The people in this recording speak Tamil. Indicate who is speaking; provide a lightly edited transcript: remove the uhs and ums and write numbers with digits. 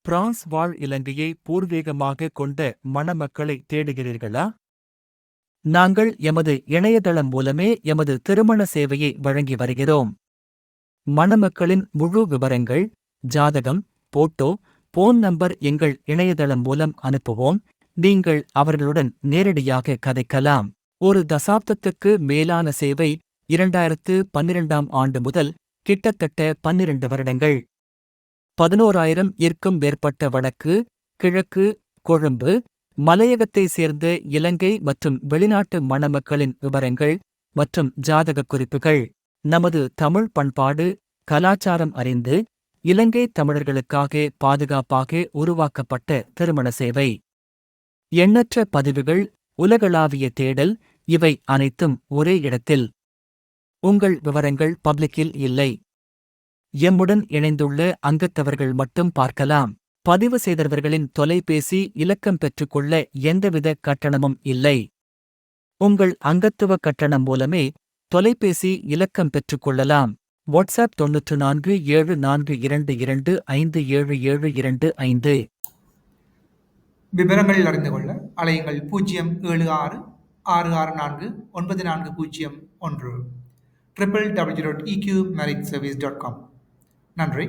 Speaker 1: பிரான்ஸ் வாழ் இலங்கையை பூர்வீகமாக கொண்ட மணமக்களை தேடுகிறீர்களா? நாங்கள் எமது இணையதளம் மூலமே எமது திருமண சேவையை வழங்கி வருகிறோம். மணமக்களின் முழு விவரங்கள், ஜாதகம், போட்டோ, போன் நம்பர் எங்கள் இணையதளம் மூலம் அனுப்புவோம். நீங்கள் அவர்களுடன் நேரடியாக கதைக்கலாம். ஒரு தசாப்தத்துக்கு மேலான சேவை. 2012ஆம் ஆண்டு முதல் கிட்டத்தட்ட 12 வருடங்கள். 11,000 இற்கும் மேற்பட்ட வடக்கு, கிழக்கு, கொழும்பு, மலையகத்தை சேர்ந்த இலங்கை மற்றும் வெளிநாட்டு மணமக்களின் விவரங்கள் மற்றும் ஜாதகக் குறிப்புகள். நமது தமிழ் பண்பாடு, கலாச்சாரம் அறிந்து, இலங்கை தமிழர்களுக்காக பாதுகாப்பாக உருவாக்கப்பட்ட திருமண சேவை. எண்ணற்ற பதிவுகள், உலகளாவிய தேடல், இவை அனைத்தும் ஒரே இடத்தில். உங்கள் விவரங்கள் பப்ளிக்கில் இல்லை. எம்முடன் இணைந்துள்ள அங்கத்தவர்கள் மட்டும் பார்க்கலாம். பதிவு செய்தவர்களின் தொலைபேசி இலக்கம் பெற்றுக்கொள்ள எந்தவித கட்டணமும் இல்லை. உங்கள் அங்கத்துவ கட்டணம் மூலமே தொலைபேசி இலக்கம் பெற்றுக்கொள்ளலாம். வாட்ஸ்அப் 947422557725.
Speaker 2: விவரங்கள் அறிந்து கொள்ள அலையுங்கள் 076-664-9401 www.eqmarriageservice.com. நன்றி.